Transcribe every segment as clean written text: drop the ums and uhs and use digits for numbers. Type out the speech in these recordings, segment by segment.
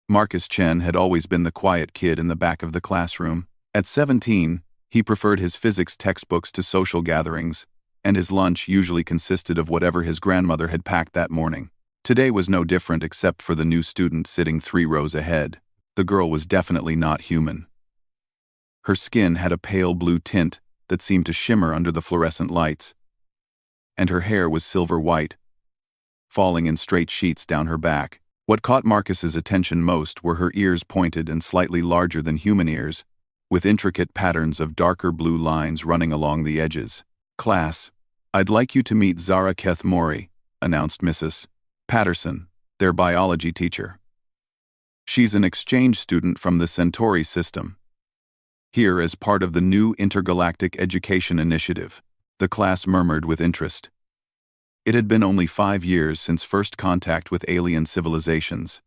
Marcus Chen had always been the quiet kid in the back of the classroom. At 17, he preferred his physics textbooks to social gatherings, and his lunch usually consisted of whatever his grandmother had packed that morning. Today was no different except for the new student sitting 3 rows ahead. The girl was definitely not human. Her skin had a pale blue tint that seemed to shimmer under the fluorescent lights, and her hair was silver white, falling in straight sheets down her back. What caught Marcus's attention most were her ears, pointed and slightly larger than human ears, with intricate patterns of darker blue lines running along the edges. "Class, I'd like you to meet Zara Keth Mori," announced Mrs. Patterson, their biology teacher. "She's an exchange student from the Centauri system, here as part of the new intergalactic education initiative." The class murmured with interest. It had been only 5 years since first contact with alien civilizations,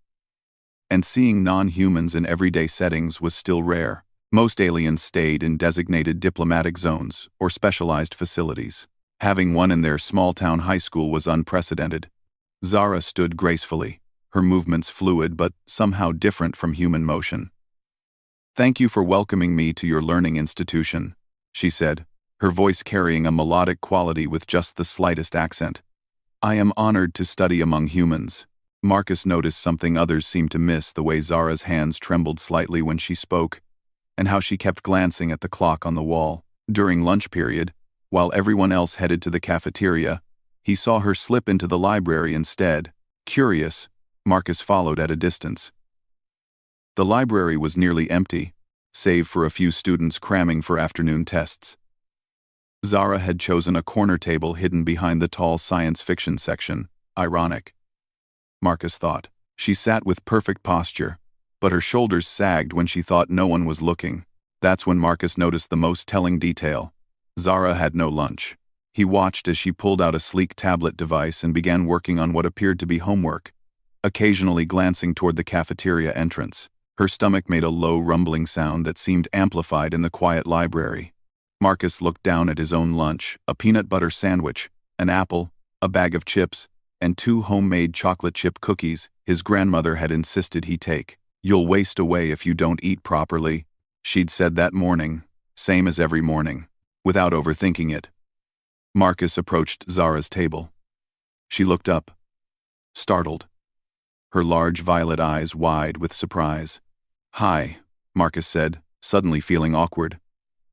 and seeing non-humans in everyday settings was still rare. Most aliens stayed in designated diplomatic zones or specialized facilities. Having one in their small-town high school was unprecedented. Zara stood gracefully, her movements fluid but somehow different from human motion. "Thank you for welcoming me to your learning institution," she said, her voice carrying a melodic quality with just the slightest accent. "I am honored to study among humans." Marcus noticed something others seemed to miss: the way Zara's hands trembled slightly when she spoke, and how she kept glancing at the clock on the wall. During lunch period, while everyone else headed to the cafeteria, he saw her slip into the library instead. Curious, Marcus followed at a distance. The library was nearly empty, save for a few students cramming for afternoon tests. Zara had chosen a corner table hidden behind the tall science fiction section. Ironic, Marcus thought. She sat with perfect posture, but her shoulders sagged when she thought no one was looking. That's when Marcus noticed the most telling detail. Zara had no lunch. He watched as she pulled out a sleek tablet device and began working on what appeared to be homework, occasionally glancing toward the cafeteria entrance. Her stomach made a low rumbling sound that seemed amplified in the quiet library. Marcus looked down at his own lunch: a peanut butter sandwich, an apple, a bag of chips, and 2 homemade chocolate chip cookies his grandmother had insisted he take. "You'll waste away if you don't eat properly," she'd said that morning, same as every morning. Without overthinking it, Marcus approached Zara's table. She looked up, startled, her large violet eyes wide with surprise. "Hi," Marcus said, suddenly feeling awkward.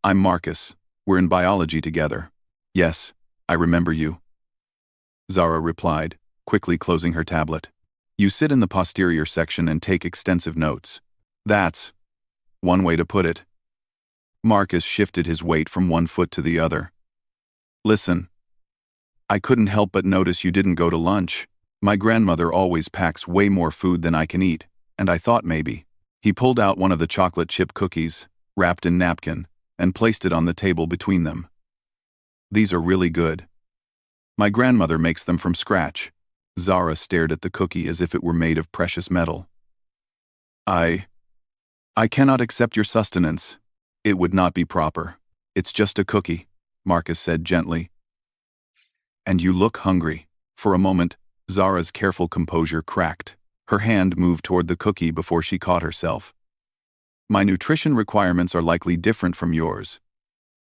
"I'm Marcus. We're in biology together." "Yes, I remember you," Zara replied, quickly closing her tablet. "You sit in the posterior section and take extensive notes." "That's one way to put it." Marcus shifted his weight from one foot to the other. "Listen, I couldn't help but notice you didn't go to lunch. My grandmother always packs way more food than I can eat, and I thought maybe." He pulled out one of the chocolate chip cookies, wrapped in napkin, and placed it on the table between them. "These are really good. My grandmother makes them from scratch." Zara stared at the cookie as if it were made of precious metal. I cannot accept your sustenance. It would not be proper. It's just a cookie," Marcus said gently. "And you look hungry." For a moment, Zara's careful composure cracked. Her hand moved toward the cookie before she caught herself. "My nutrition requirements are likely different from yours.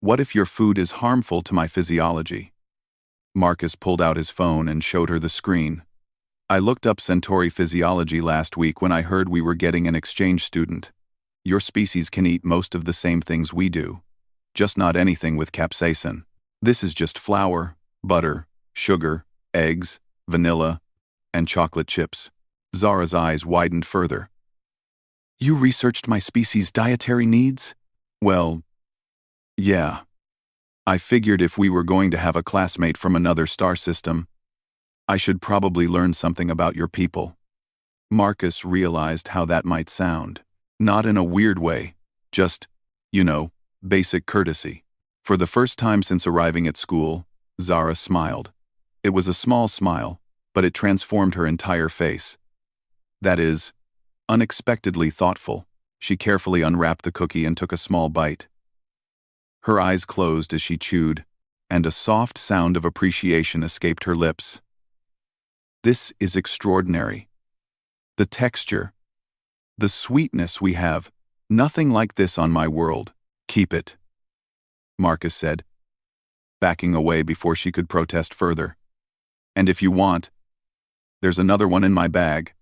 What if your food is harmful to my physiology?" Marcus pulled out his phone and showed her the screen. "I looked up Centauri physiology last week when I heard we were getting an exchange student. Your species can eat most of the same things we do, just not anything with capsaicin. This is just flour, butter, sugar, eggs, vanilla, and chocolate chips." Zara's eyes widened further. "You researched my species' dietary needs?" "Well, yeah. I figured if we were going to have a classmate from another star system, I should probably learn something about your people." Marcus realized how that might sound. Not in a weird way, just, basic courtesy. For the first time since arriving at school, Zara smiled. It was a small smile, but it transformed her entire face. That is, unexpectedly thoughtful. She carefully unwrapped the cookie and took a small bite. Her eyes closed as she chewed, and a soft sound of appreciation escaped her lips. "This is extraordinary. The texture, The sweetness we have. Nothing like this on my world. Keep it," Marcus said, backing away before she could protest further. "And if you want, there's another one in my bag.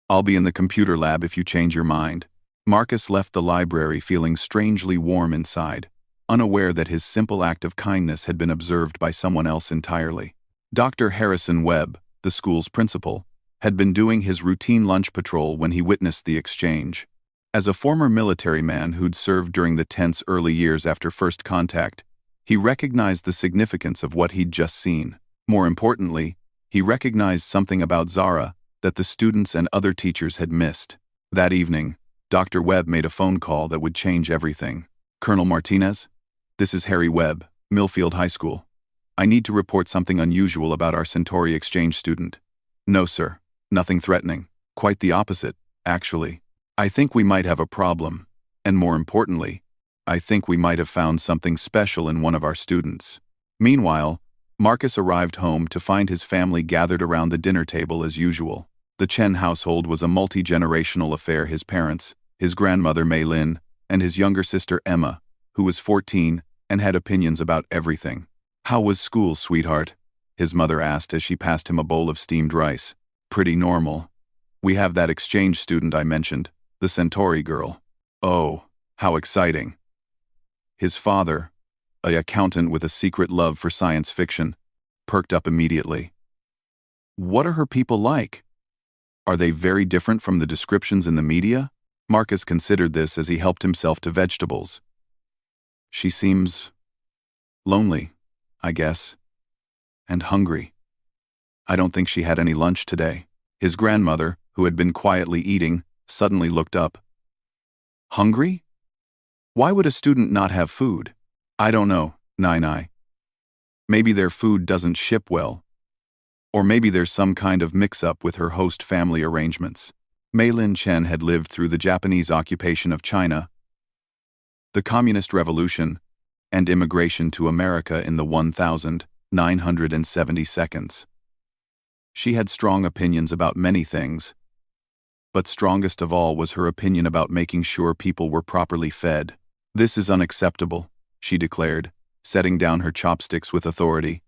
I'll be in the computer lab if you change your mind." Marcus left the library feeling strangely warm inside, unaware that his simple act of kindness had been observed by someone else entirely. Dr. Harrison Webb, the school's principal, had been doing his routine lunch patrol when he witnessed the exchange. As a former military man who'd served during the tense early years after first contact, he recognized the significance of what he'd just seen. More importantly, he recognized something about Zara that the students and other teachers had missed. That evening, Dr. Webb made a phone call that would change everything. "Colonel Martinez? This is Harry Webb, Millfield High School. I need to report something unusual about our Centauri exchange student." "No, sir. Nothing threatening. Quite the opposite, actually. I think we might have a problem. And more importantly, I think we might have found something special in one of our students." Meanwhile, Marcus arrived home to find his family gathered around the dinner table as usual. The Chen household was a multi-generational affair. His parents, his grandmother Mei Lin, and his younger sister Emma, who was 14 and had opinions about everything. "How was school, sweetheart?" his mother asked as she passed him a bowl of steamed rice. "Pretty normal. We have that exchange student I mentioned, the Centauri girl." "Oh, how exciting." His father, an accountant with a secret love for science fiction, perked up immediately. "What are her people like? Are they very different from the descriptions in the media?" Marcus considered this as he helped himself to vegetables. "She seems lonely, I guess, and hungry. I don't think she had any lunch today." His grandmother, who had been quietly eating, suddenly looked up. "Hungry? Why would a student not have food?" "I don't know, Nai. Maybe their food doesn't ship well. Or maybe there's some kind of mix-up with her host family arrangements." Mei Lin Chen had lived through the Japanese occupation of China, the Communist Revolution, and immigration to America in the 1972. She had strong opinions about many things, but strongest of all was her opinion about making sure people were properly fed. "This is unacceptable," she declared, setting down her chopsticks with authority.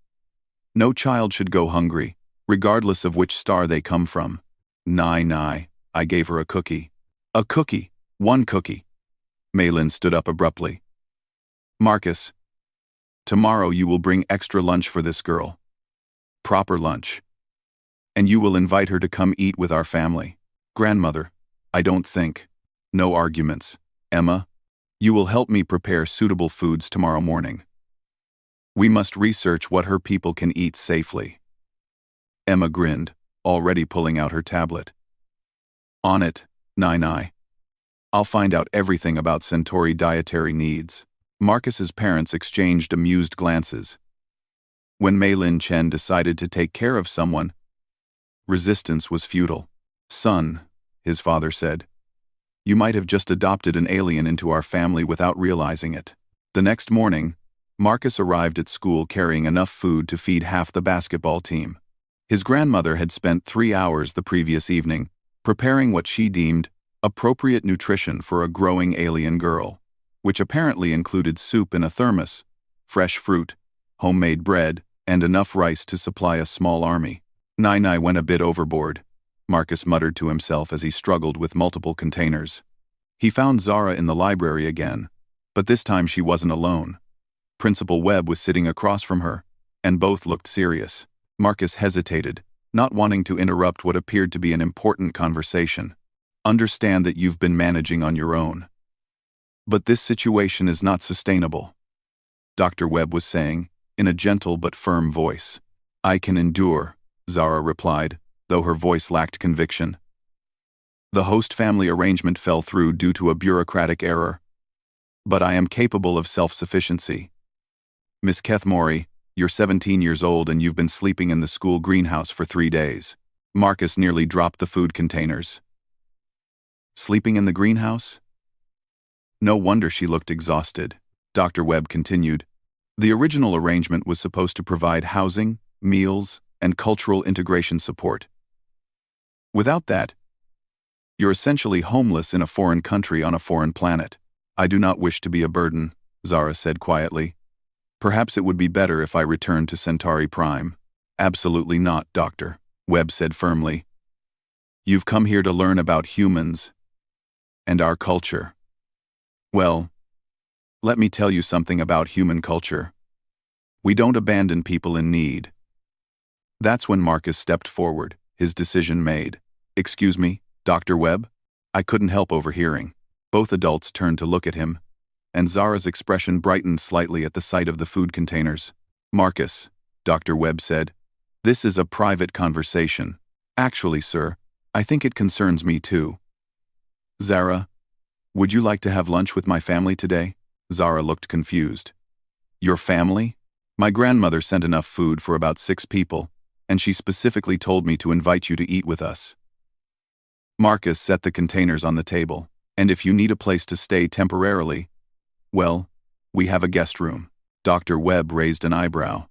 "No child should go hungry, regardless of which star they come from." Nai, I gave her a cookie." "A cookie? One cookie?" Mei Lin stood up abruptly. "Marcus, tomorrow you will bring extra lunch for this girl. Proper lunch. And you will invite her to come eat with our family. Grandmother, I don't think. No arguments. Emma, you will help me prepare suitable foods tomorrow morning. We must research what her people can eat safely." Emma grinned, already pulling out her tablet. "On it, Nai. I'll find out everything about Centauri dietary needs." Marcus's parents exchanged amused glances. When Mei Lin Chen decided to take care of someone, resistance was futile. "Son," his father said, "you might have just adopted an alien into our family without realizing it." The next morning, Marcus arrived at school carrying enough food to feed half the basketball team. His grandmother had spent 3 hours the previous evening preparing what she deemed appropriate nutrition for a growing alien girl, which apparently included soup in a thermos, fresh fruit, homemade bread, and enough rice to supply a small army. Nai went a bit overboard, Marcus muttered to himself as he struggled with multiple containers. He found Zara in the library again, but this time she wasn't alone. Principal Webb was sitting across from her, and both looked serious. Marcus hesitated, not wanting to interrupt what appeared to be an important conversation. "Understand that you've been managing on your own. But this situation is not sustainable," Dr. Webb was saying, in a gentle but firm voice. "I can endure," Zara replied, though her voice lacked conviction. "The host family arrangement fell through due to a bureaucratic error. But I am capable of self-sufficiency. Miss Kethmori, you're 17 years old and you've been sleeping in the school greenhouse for 3 days." Marcus nearly dropped the food containers. "Sleeping in the greenhouse?" No wonder she looked exhausted. Dr. Webb continued. "The original arrangement was supposed to provide housing, meals, and cultural integration support. Without that, You're essentially homeless in a foreign country on a foreign planet. I do not wish to be a burden, Zara said quietly. Perhaps it would be better if I returned to Centauri Prime. Absolutely not, Doctor, Webb said firmly. You've come here to learn about humans and our culture. Well, let me tell you something about human culture. We don't abandon people in need. That's when Marcus stepped forward, his decision made. Excuse me, Dr. Webb? I couldn't help overhearing. Both adults turned to look at him, and Zara's expression brightened slightly at the sight of the food containers. Marcus, Dr. Webb said, this is a private conversation. Actually, sir, I think it concerns me too. Zara, would you like to have lunch with my family today? Zara looked confused. Your family? My grandmother sent enough food for about 6 people, and she specifically told me to invite you to eat with us. Marcus set the containers on the table, and if you need a place to stay temporarily, well, we have a guest room. Dr. Webb raised an eyebrow.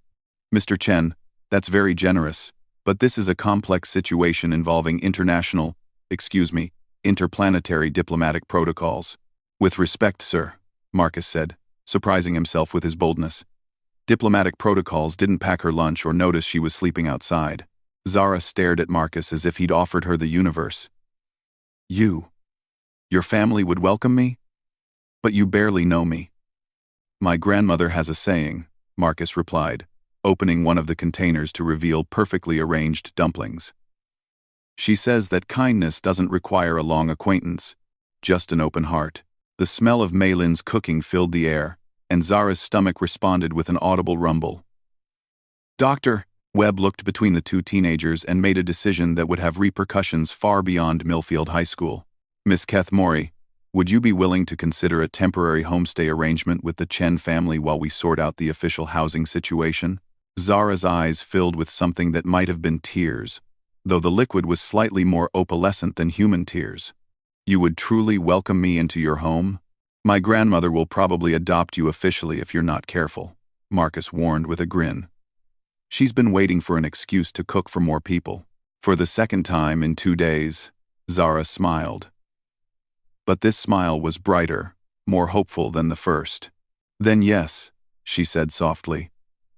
Mr. Chen, that's very generous, but this is a complex situation involving interplanetary diplomatic protocols. With respect, sir, Marcus said, surprising himself with his boldness. Diplomatic protocols didn't pack her lunch or notice she was sleeping outside. Zara stared at Marcus as if he'd offered her the universe. Your family would welcome me? But you barely know me. My grandmother has a saying, Marcus replied, opening one of the containers to reveal perfectly arranged dumplings. She says that kindness doesn't require a long acquaintance, just an open heart. The smell of Maylin's cooking filled the air, and Zara's stomach responded with an audible rumble. Doctor, Webb looked between the 2 teenagers and made a decision that would have repercussions far beyond Millfield High School. Miss Keth-Mori, would you be willing to consider a temporary homestay arrangement with the Chen family while we sort out the official housing situation? Zara's eyes filled with something that might have been tears, though the liquid was slightly more opalescent than human tears. You would truly welcome me into your home? My grandmother will probably adopt you officially if you're not careful, Marcus warned with a grin. She's been waiting for an excuse to cook for more people. For the second time in 2 days, Zara smiled. But this smile was brighter, more hopeful than the first. Then yes, she said softly,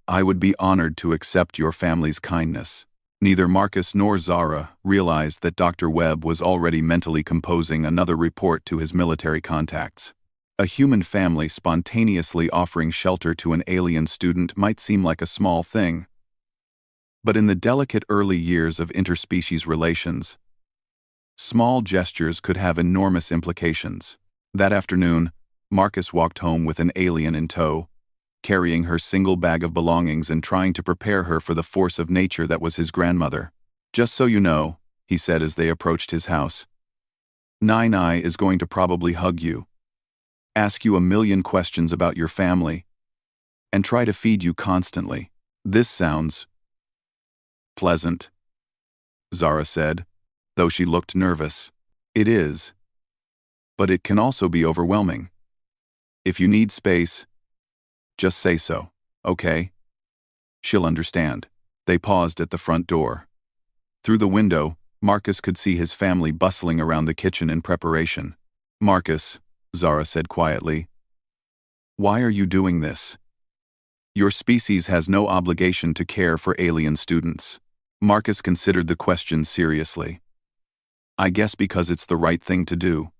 I would be honored to accept your family's kindness. Neither Marcus nor Zara realized that Dr. Webb was already mentally composing another report to his military contacts. A human family spontaneously offering shelter to an alien student might seem like a small thing. But in the delicate early years of interspecies relations, small gestures could have enormous implications. That afternoon, Marcus walked home with an alien in tow, carrying her single bag of belongings and trying to prepare her for the force of nature that was his grandmother. Just so you know, he said as they approached his house, Nai is going to probably hug you, ask you a million questions about your family, and try to feed you constantly. This sounds pleasant, Zara said, though she looked nervous. It is. But it can also be overwhelming. If you need space, just say so, okay? She'll understand. They paused at the front door. Through the window, Marcus could see his family bustling around the kitchen in preparation. Marcus, Zara said quietly, why are you doing this? Your species has no obligation to care for alien students. Marcus considered the question seriously. I guess because it's the right thing to do.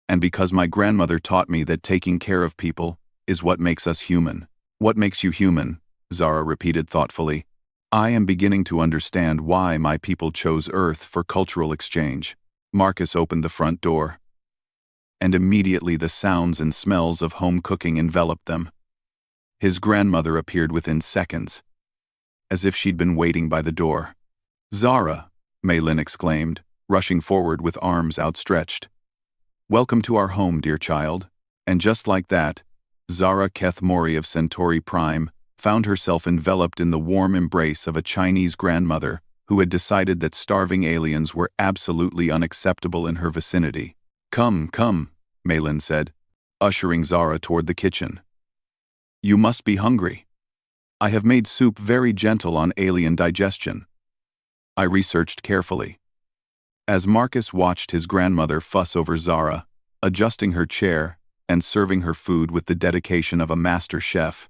And because my grandmother taught me that taking care of people is what makes us human. What makes you human? Zara repeated thoughtfully. I am beginning to understand why my people chose Earth for cultural exchange. Marcus opened the front door, and immediately the sounds and smells of home cooking enveloped them. His grandmother appeared within seconds, as if she'd been waiting by the door. Zara, Maylin exclaimed, rushing forward with arms outstretched. Welcome to our home, dear child. And just like that, Zara Keth-Mori of Centauri Prime found herself enveloped in the warm embrace of a Chinese grandmother who had decided that starving aliens were absolutely unacceptable in her vicinity. Come, come, Maylin said, ushering Zara toward the kitchen. You must be hungry. I have made soup very gentle on alien digestion. I researched carefully. As Marcus watched his grandmother fuss over Zara, adjusting her chair and serving her food with the dedication of a master chef,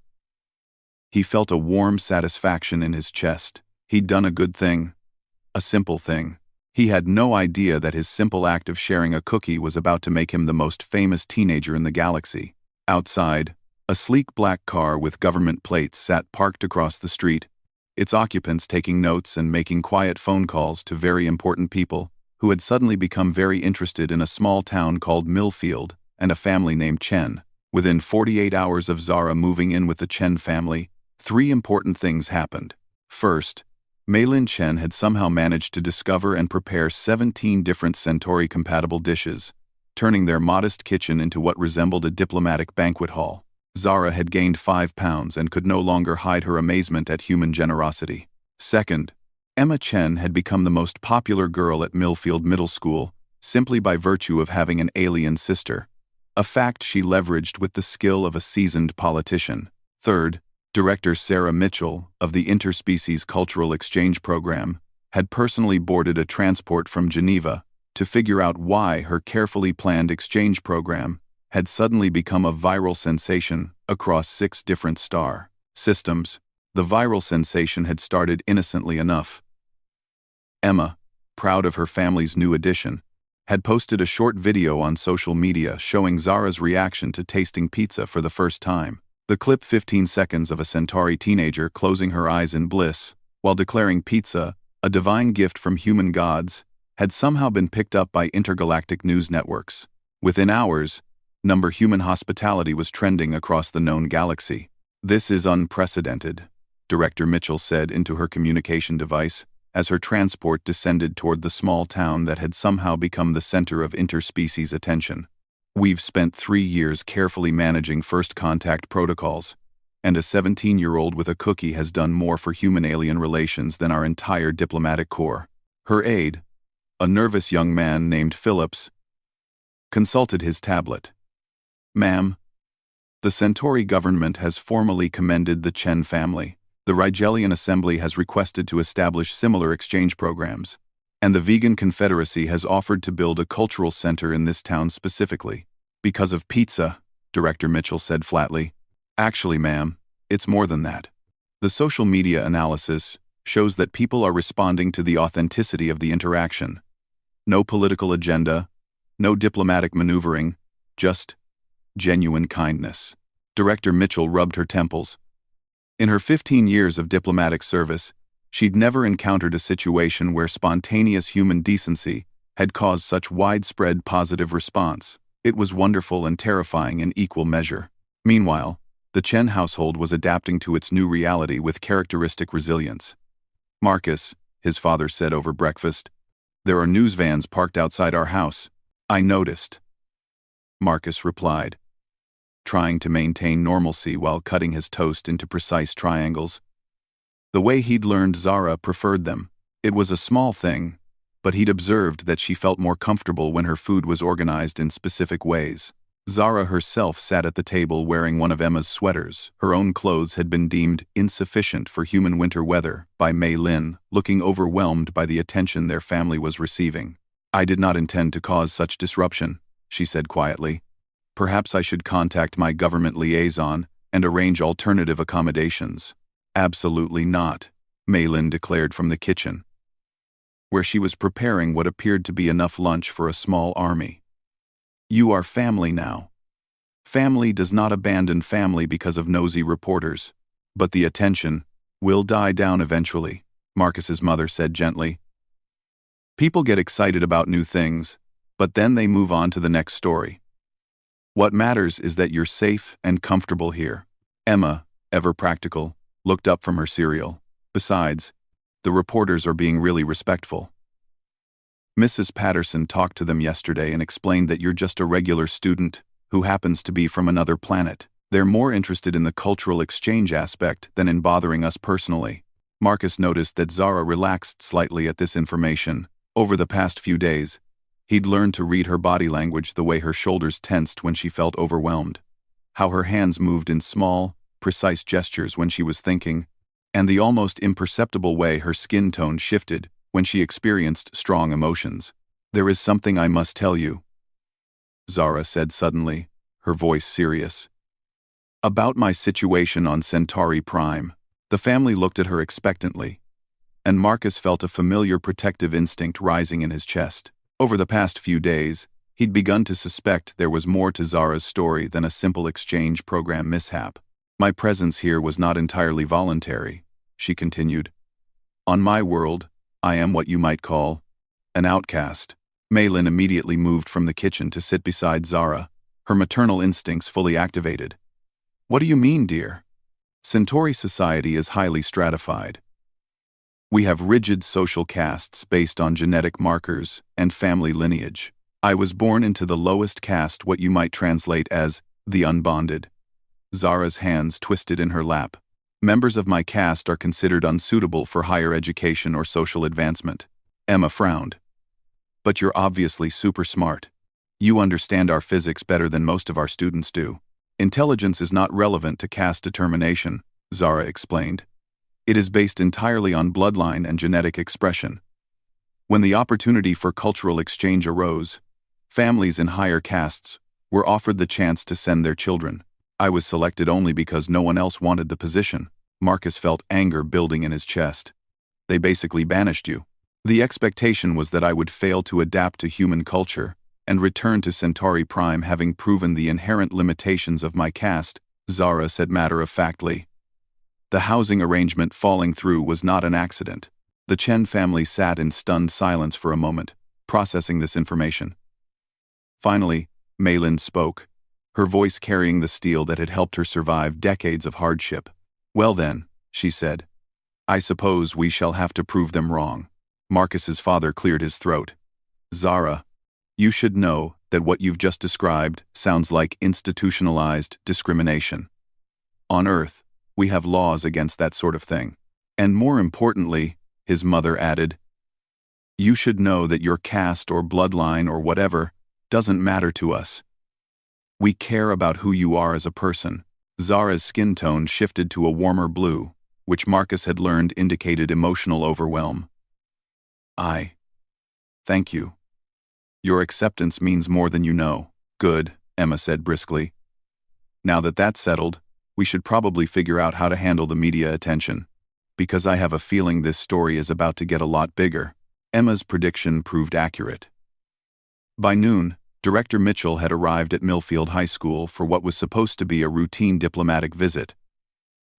he felt a warm satisfaction in his chest. He'd done a good thing, a simple thing. He had no idea that his simple act of sharing a cookie was about to make him the most famous teenager in the galaxy. Outside, a sleek black car with government plates sat parked across the street, its occupants taking notes and making quiet phone calls to very important people who had suddenly become very interested in a small town called Millfield and a family named Chen. Within 48 hours of Zara moving in with the Chen family, 3 important things happened. First, Meilin Chen had somehow managed to discover and prepare 17 different Centauri-compatible dishes, turning their modest kitchen into what resembled a diplomatic banquet hall. Zara had gained 5 pounds and could no longer hide her amazement at human generosity. Second, Emma Chen had become the most popular girl at Millfield Middle School simply by virtue of having an alien sister, a fact she leveraged with the skill of a seasoned politician. Third, Director Sarah Mitchell of the Interspecies Cultural Exchange Program had personally boarded a transport from Geneva to figure out why her carefully planned exchange program had suddenly become a viral sensation across 6 different star systems. The viral sensation had started innocently enough. Emma, proud of her family's new addition, had posted a short video on social media showing Zara's reaction to tasting pizza for the first time. The clip 15 seconds of a Centauri teenager closing her eyes in bliss while declaring pizza a divine gift from human gods had somehow been picked up by intergalactic news networks. Within hours, human hospitality was trending across the known galaxy. "This is unprecedented," Director Mitchell said into her communication device as her transport descended toward the small town that had somehow become the center of interspecies attention. "We've spent 3 years carefully managing first contact protocols, and a 17-year-old with a cookie has done more for human-alien relations than our entire diplomatic corps." Her aide, a nervous young man named Phillips, consulted his tablet. "Ma'am, the Centauri government has formally commended the Chen family. The Rigelian Assembly has requested to establish similar exchange programs, and the Vegan Confederacy has offered to build a cultural center in this town specifically. Because of pizza," Director Mitchell said flatly. "Actually, ma'am, it's more than that. The social media analysis shows that people are responding to the authenticity of the interaction. No political agenda, no diplomatic maneuvering, just genuine kindness." Director Mitchell rubbed her temples. In her 15 years of diplomatic service, she'd never encountered a situation where spontaneous human decency had caused such widespread positive response. It was wonderful and terrifying in equal measure. Meanwhile, the Chen household was adapting to its new reality with characteristic resilience. "Marcus," his father said over breakfast, "there are news vans parked outside our house." "I noticed," Marcus replied, trying to maintain normalcy while cutting his toast into precise triangles. The way he'd learned Zara preferred them. It was a small thing, but he'd observed that she felt more comfortable when her food was organized in specific ways. Zara herself sat at the table wearing one of Emma's sweaters. Her own clothes had been deemed insufficient for human winter weather by Mei Lin, looking overwhelmed by the attention their family was receiving. "I did not intend to cause such disruption," she said quietly. "Perhaps I should contact my government liaison and arrange alternative accommodations." "Absolutely not," Mei Lin declared from the kitchen, where she was preparing what appeared to be enough lunch for a small army. "You are family now. Family does not abandon family because of nosy reporters. But the attention will die down eventually," Marcus's mother said gently. "People get excited about new things, but then they move on to the next story. What matters is that you're safe and comfortable here." Emma, ever practical, looked up from her cereal. "Besides, the reporters are being really respectful. Mrs. Patterson talked to them yesterday and explained that you're just a regular student who happens to be from another planet. They're more interested in the cultural exchange aspect than in bothering us personally." Marcus noticed that Zara relaxed slightly at this information. Over the past few days, he'd learned to read her body language, the way her shoulders tensed when she felt overwhelmed, how her hands moved in small, precise gestures when she was thinking, and the almost imperceptible way her skin tone shifted when she experienced strong emotions. There is something I must tell you, Zara said suddenly, her voice serious. About my situation on Centauri Prime. The family looked at her expectantly, and Marcus felt a familiar protective instinct rising in his chest. Over the past few days, he'd begun to suspect there was more to Zara's story than a simple exchange program mishap. My presence here was not entirely voluntary, she continued. On my world, I am what you might call an outcast. Maylin immediately moved from the kitchen to sit beside Zara, her maternal instincts fully activated. What do you mean, dear? Centauri society is highly stratified. We have rigid social castes based on genetic markers and family lineage. I was born into the lowest caste, what you might translate as the unbonded. Zara's hands twisted in her lap. Members of my caste are considered unsuitable for higher education or social advancement. Emma frowned. But you're obviously super smart. You understand our physics better than most of our students do. Intelligence is not relevant to caste determination, Zara explained. It is based entirely on bloodline and genetic expression. When the opportunity for cultural exchange arose, families in higher castes were offered the chance to send their children. I was selected only because no one else wanted the position. Marcus felt anger building in his chest. They basically banished you. The expectation was that I would fail to adapt to human culture and return to Centauri Prime having proven the inherent limitations of my caste, Zara said matter-of-factly. The housing arrangement falling through was not an accident. The Chen family sat in stunned silence for a moment, processing this information. Finally, Maylin spoke, her voice carrying the steel that had helped her survive decades of hardship. Well then, she said, I suppose we shall have to prove them wrong. Marcus's father cleared his throat. Zara, you should know that what you've just described sounds like institutionalized discrimination. On Earth, we have laws against that sort of thing. And more importantly, his mother added, you should know that your caste or bloodline or whatever doesn't matter to us. We care about who you are as a person. Zara's skin tone shifted to a warmer blue, which Marcus had learned indicated emotional overwhelm. Thank you. Your acceptance means more than you know. Good, Emma said briskly. Now that that's settled, we should probably figure out how to handle the media attention. Because I have a feeling this story is about to get a lot bigger. Emma's prediction proved accurate. By noon, Director Mitchell had arrived at Millfield High School for what was supposed to be a routine diplomatic visit,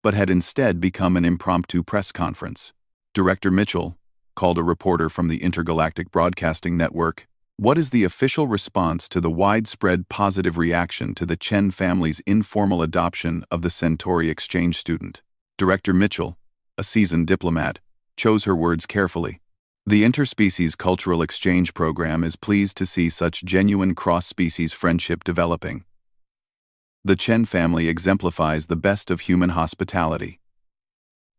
but had instead become an impromptu press conference. Director Mitchell called a reporter from the Intergalactic Broadcasting Network. What is the official response to the widespread positive reaction to the Chen family's informal adoption of the Centauri exchange student? Director Mitchell, a seasoned diplomat, chose her words carefully. The interspecies cultural exchange program is pleased to see such genuine cross-species friendship developing. The Chen family exemplifies the best of human hospitality.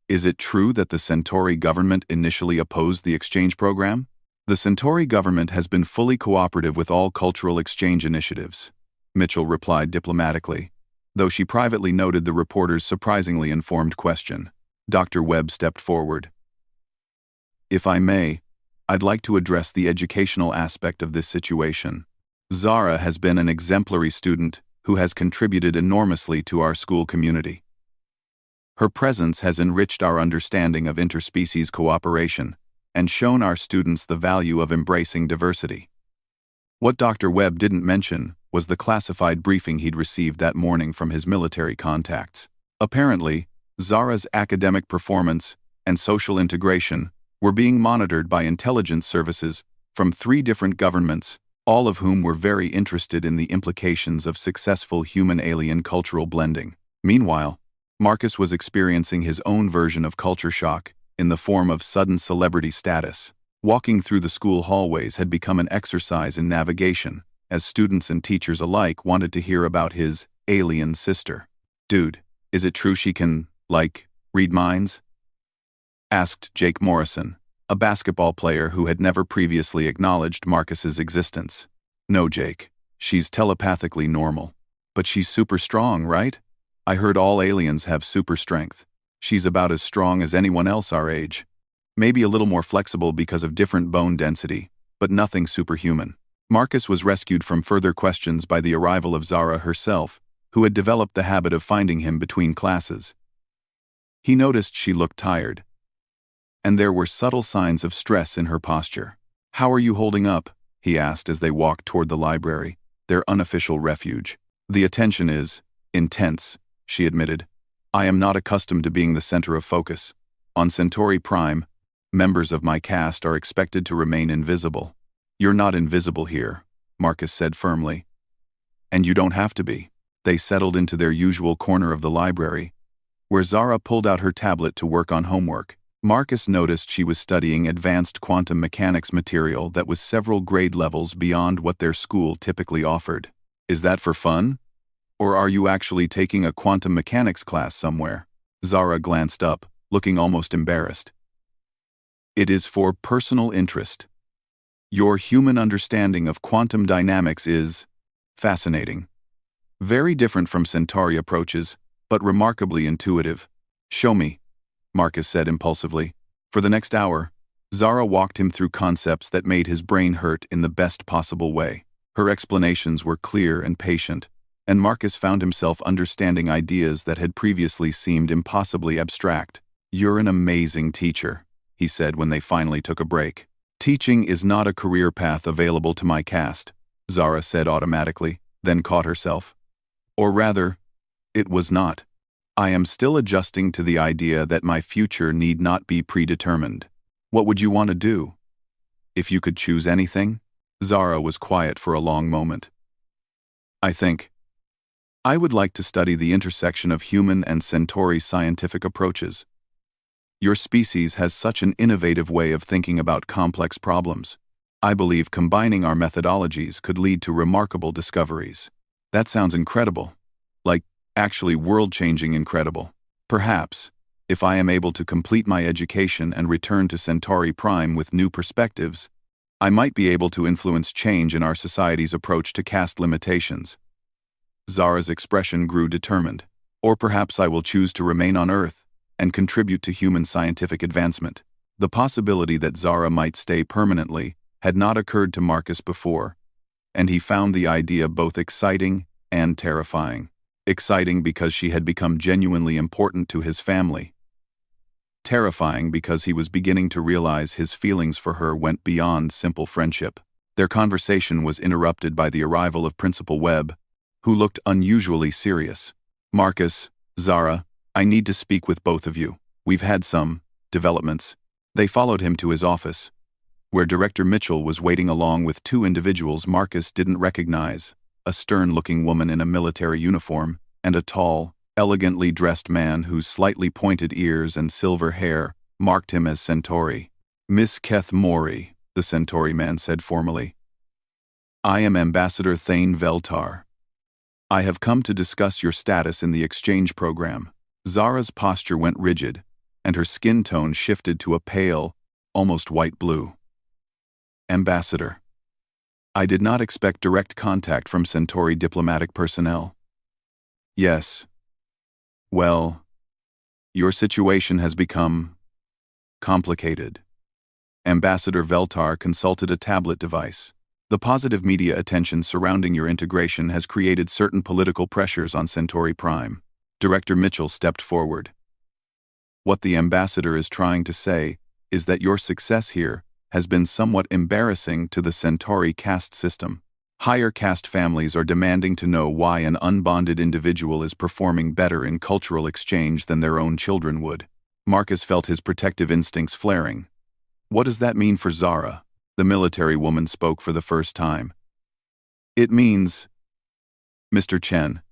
Is it true that the Centauri government initially opposed the exchange program? The Centauri government has been fully cooperative with all cultural exchange initiatives, Mitchell replied diplomatically, though she privately noted the reporter's surprisingly informed question. Dr. Webb stepped forward. If I may, I'd like to address the educational aspect of this situation. Zara has been an exemplary student who has contributed enormously to our school community. Her presence has enriched our understanding of interspecies cooperation and shown our students the value of embracing diversity. What Dr. Webb didn't mention was the classified briefing he'd received that morning from his military contacts. Apparently, Zara's academic performance and social integration were being monitored by intelligence services from 3 different governments, all of whom were very interested in the implications of successful human-alien cultural blending. Meanwhile, Marcus was experiencing his own version of culture shock in the form of sudden celebrity status. Walking through the school hallways had become an exercise in navigation, as students and teachers alike wanted to hear about his alien sister. Dude, is it true she can, read minds? Asked Jake Morrison, a basketball player who had never previously acknowledged Marcus's existence. No, Jake, she's telepathically normal. But she's super strong, right? I heard all aliens have super strength. She's about as strong as anyone else our age. Maybe a little more flexible because of different bone density, but nothing superhuman. Marcus was rescued from further questions by the arrival of Zara herself, who had developed the habit of finding him between classes. He noticed she looked tired, and there were subtle signs of stress in her posture. "How are you holding up?" he asked as they walked toward the library, their unofficial refuge. "The attention is intense," she admitted. "I am not accustomed to being the center of focus. On Centauri Prime, members of my caste are expected to remain invisible." "You're not invisible here," Marcus said firmly. "And you don't have to be." They settled into their usual corner of the library, where Zara pulled out her tablet to work on homework. Marcus noticed she was studying advanced quantum mechanics material that was several grade levels beyond what their school typically offered. "Is that for fun? Or are you actually taking a quantum mechanics class somewhere?" Zara glanced up, looking almost embarrassed. "It is for personal interest. Your human understanding of quantum dynamics is fascinating. Very different from Centauri approaches, but remarkably intuitive." "Show me," Marcus said impulsively. For the next hour, Zara walked him through concepts that made his brain hurt in the best possible way. Her explanations were clear and patient, and Marcus found himself understanding ideas that had previously seemed impossibly abstract. "You're an amazing teacher," he said when they finally took a break. "Teaching is not a career path available to my caste," Zara said automatically, then caught herself. "Or rather, it was not. I am still adjusting to the idea that my future need not be predetermined." "What would you want to do? If you could choose anything?" Zara was quiet for a long moment. "I think I would like to study the intersection of human and Centauri scientific approaches. Your species has such an innovative way of thinking about complex problems. I believe combining our methodologies could lead to remarkable discoveries." "That sounds incredible. Like, actually world-changing incredible. Perhaps, if I am able to complete my education and return to Centauri Prime with new perspectives, I might be able to influence change in our society's approach to caste limitations." Zara's expression grew determined. "Or perhaps I will choose to remain on Earth and contribute to human scientific advancement." The possibility that Zara might stay permanently had not occurred to Marcus before, and he found the idea both exciting and terrifying. Exciting because she had become genuinely important to his family. Terrifying because he was beginning to realize his feelings for her went beyond simple friendship. Their conversation was interrupted by the arrival of Principal Webb, who looked unusually serious. "Marcus, Zara, I need to speak with both of you. We've had some developments." They followed him to his office, where Director Mitchell was waiting along with two individuals Marcus didn't recognize, a stern-looking woman in a military uniform, and a tall, elegantly dressed man whose slightly pointed ears and silver hair marked him as Centauri. "Miss Keth Mori," the Centauri man said formally. "I am Ambassador Thane Veltar. I have come to discuss your status in the exchange program." Zara's posture went rigid, and her skin tone shifted to a pale, almost white blue. "Ambassador. I did not expect direct contact from Centauri diplomatic personnel." "Yes. Well, your situation has become complicated." Ambassador Veltar consulted a tablet device. "The positive media attention surrounding your integration has created certain political pressures on Centauri Prime." Director Mitchell stepped forward. "What the ambassador is trying to say is that your success here has been somewhat embarrassing to the Centauri caste system. Higher caste families are demanding to know why an unbonded individual is performing better in cultural exchange than their own children would." Marcus felt his protective instincts flaring. "What does that mean for Zara?" The military woman spoke for the first time. "It means, Mr. Chen,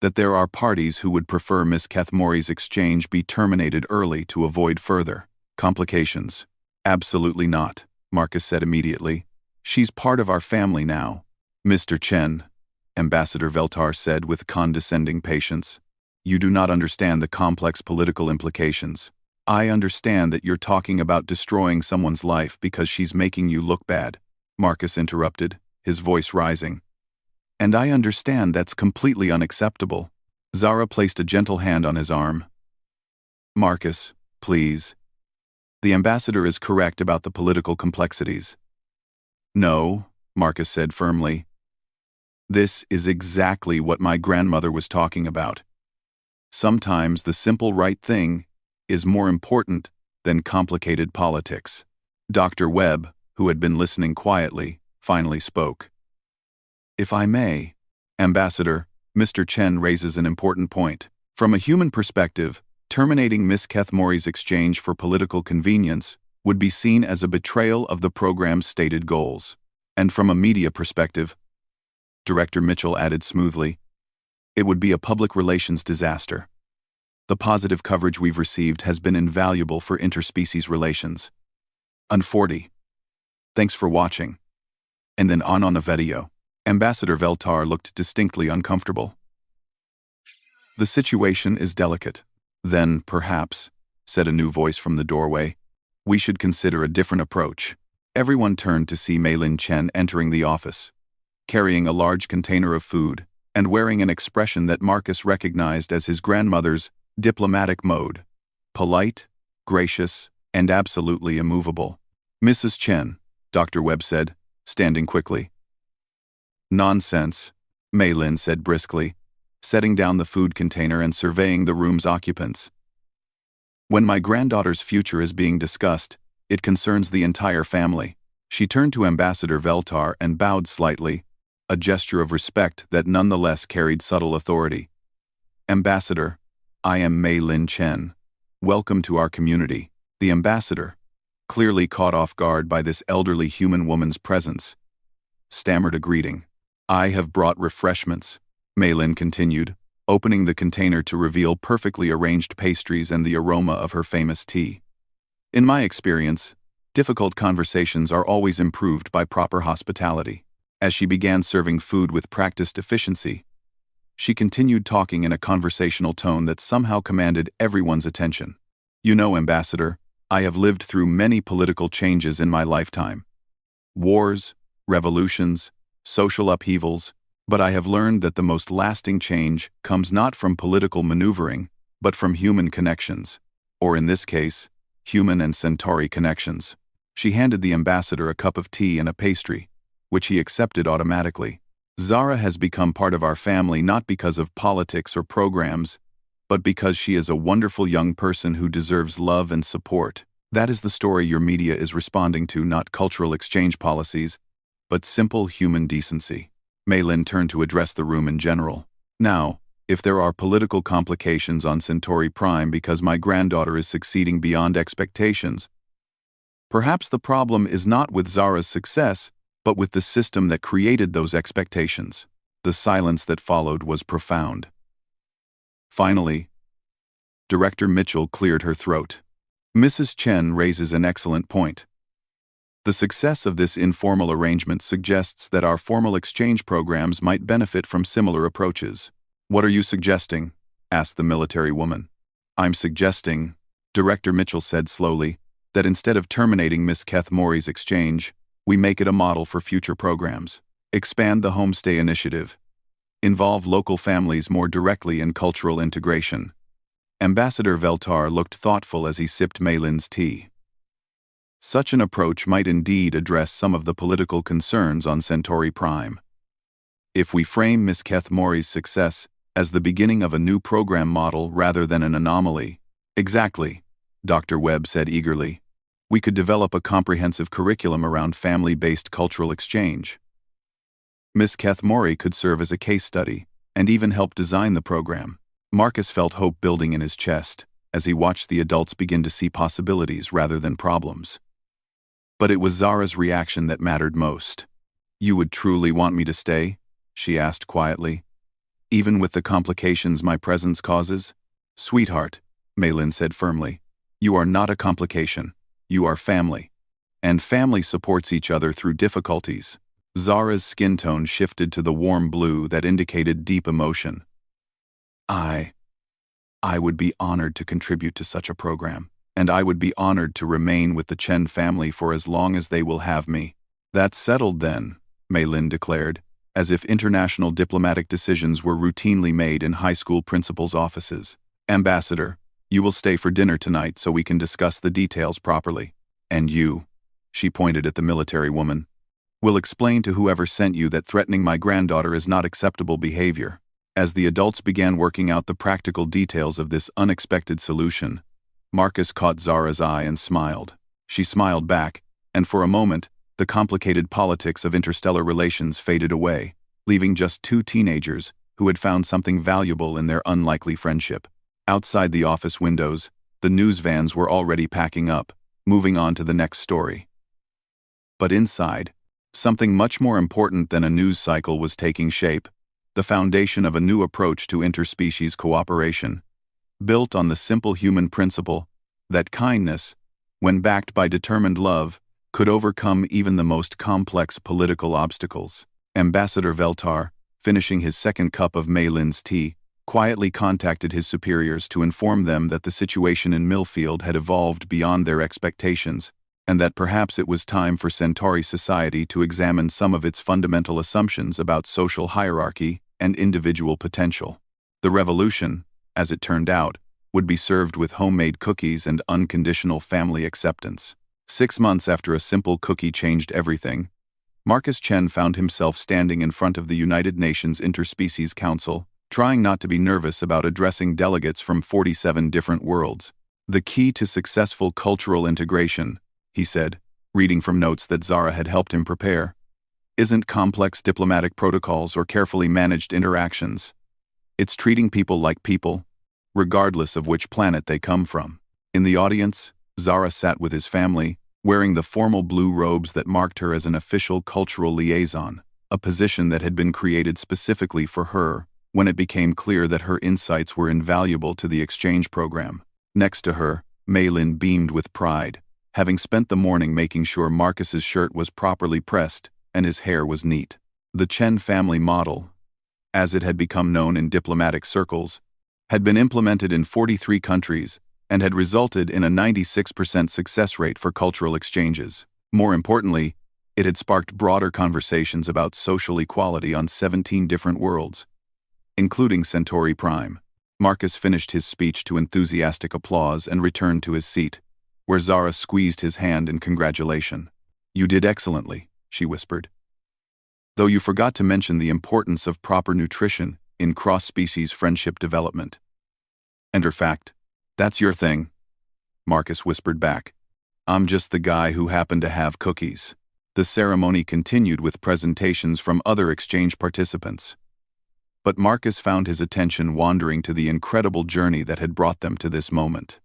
that there are parties who would prefer Miss Kethmori's exchange be terminated early to avoid further complications." "Absolutely not," Marcus said immediately. "She's part of our family now." "Mr. Chen," Ambassador Veltar said with condescending patience, "you do not understand the complex political implications. I understand that you're talking about destroying someone's life because she's making you look bad," Marcus interrupted, his voice rising. "And I understand that's completely unacceptable." Zara placed a gentle hand on his arm. "Marcus, please. The ambassador is correct about the political complexities. No, Marcus said firmly. This is exactly what my grandmother was talking about. Sometimes the simple right thing is more important than complicated politics. Dr. Webb, who had been listening quietly, finally spoke. If I may, Ambassador, Mr. Chen raises an important point. From a human perspective, terminating Miss Kethmory's exchange for political convenience would be seen as a betrayal of the program's stated goals. And from a media perspective, Director Mitchell added smoothly, it would be a public relations disaster. The positive coverage we've received has been invaluable for interspecies relations. Unforty. Thanks for watching. And then on the video. Ambassador Veltar looked distinctly uncomfortable. The situation is delicate. Then, perhaps, said a new voice from the doorway, we should consider a different approach. Everyone turned to see Meilin Chen entering the office, carrying a large container of food and wearing an expression that Marcus recognized as his grandmother's diplomatic mode: polite, gracious, and absolutely immovable. Mrs. Chen, Dr. Webb said, standing quickly. Nonsense, Meilin said briskly, setting down the food container and surveying the room's occupants. When my granddaughter's future is being discussed, it concerns the entire family. She turned to Ambassador Veltar and bowed slightly, a gesture of respect that nonetheless carried subtle authority. Ambassador, I am Meilin Chen. Welcome to our community. The ambassador, clearly caught off guard by this elderly human woman's presence, stammered a greeting. I have brought refreshments, Meilin continued, opening the container to reveal perfectly arranged pastries and the aroma of her famous tea. In my experience, difficult conversations are always improved by proper hospitality. As she began serving food with practiced efficiency, she continued talking in a conversational tone that somehow commanded everyone's attention. You know, Ambassador, I have lived through many political changes in my lifetime. Wars, revolutions, social upheavals, but I have learned that the most lasting change comes not from political maneuvering, but from human connections, or in this case, human and Centauri connections. She handed the ambassador a cup of tea and a pastry, which he accepted automatically. Zara has become part of our family not because of politics or programs, but because she is a wonderful young person who deserves love and support. That is the story your media is responding to, not cultural exchange policies, but simple human decency. Meilin turned to address the room in general. Now, if there are political complications on Centauri Prime because my granddaughter is succeeding beyond expectations, perhaps the problem is not with Zara's success, but with the system that created those expectations. The silence that followed was profound. Finally, Director Mitchell cleared her throat. Mrs. Chen raises an excellent point. The success of this informal arrangement suggests that our formal exchange programs might benefit from similar approaches. What are you suggesting? Asked the military woman. I'm suggesting, Director Mitchell said slowly, that instead of terminating Miss Kethmory's exchange, we make it a model for future programs. Expand the homestay initiative. Involve local families more directly in cultural integration. Ambassador Veltar looked thoughtful as he sipped Meilin's tea. Such an approach might indeed address some of the political concerns on Centauri Prime. If we frame Miss Kethmory's success as the beginning of a new program model rather than an anomaly. Exactly, Dr. Webb said eagerly. We could develop a comprehensive curriculum around family-based cultural exchange. Miss Kethmory could serve as a case study and even help design the program. Marcus felt hope building in his chest as he watched the adults begin to see possibilities rather than problems. But it was Zara's reaction that mattered most. You would truly want me to stay? She asked quietly. Even with the complications my presence causes? Sweetheart, Meilin said firmly, you are not a complication. You are family. And family supports each other through difficulties. Zara's skin tone shifted to the warm blue that indicated deep emotion. I would be honored to contribute to such a program, and I would be honored to remain with the Chen family for as long as they will have me. That's settled then, Meilin declared, as if international diplomatic decisions were routinely made in high school principals' offices. Ambassador, you will stay for dinner tonight so we can discuss the details properly. And you, she pointed at the military woman, Will explain to whoever sent you that threatening my granddaughter is not acceptable behavior. As the adults began working out the practical details of this unexpected solution, Marcus caught Zara's eye and smiled. She smiled back, and for a moment, the complicated politics of interstellar relations faded away, leaving just two teenagers who had found something valuable in their unlikely friendship. Outside the office windows, the news vans were already packing up, moving on to the next story. But inside, something much more important than a news cycle was taking shape, the foundation of a new approach to interspecies cooperation, built on the simple human principle that kindness, when backed by determined love, could overcome even the most complex political obstacles. Ambassador Veltar, finishing his second cup of Maylin's tea, quietly contacted his superiors to inform them that the situation in Millfield had evolved beyond their expectations, and that perhaps it was time for Centauri society to examine some of its fundamental assumptions about social hierarchy and individual potential. The revolution, as it turned out, would be served with homemade cookies and unconditional family acceptance. 6 months after a simple cookie changed everything, Marcus Chen found himself standing in front of the United Nations Interspecies Council, trying not to be nervous about addressing delegates from 47 different worlds. The key to successful cultural integration, he said, reading from notes that Zara had helped him prepare, isn't complex diplomatic protocols or carefully managed interactions. It's treating people like people, regardless of which planet they come from. In the audience, Zara sat with his family, wearing the formal blue robes that marked her as an official cultural liaison, a position that had been created specifically for her when it became clear that her insights were invaluable to the exchange program. Next to her, Maylin beamed with pride, having spent the morning making sure Marcus's shirt was properly pressed and his hair was neat. The Chen family model, as it had become known in diplomatic circles, had been implemented in 43 countries and had resulted in a 96% success rate for cultural exchanges. More importantly, it had sparked broader conversations about social equality on 17 different worlds, including Centauri Prime. Marcus finished his speech to enthusiastic applause and returned to his seat, where Zara squeezed his hand in congratulation. "You did excellently," she whispered. "Though you forgot to mention the importance of proper nutrition in cross-species friendship development." "And her fact, that's your thing," Marcus whispered back. "I'm just the guy who happened to have cookies." The ceremony continued with presentations from other exchange participants. But Marcus found his attention wandering to the incredible journey that had brought them to this moment.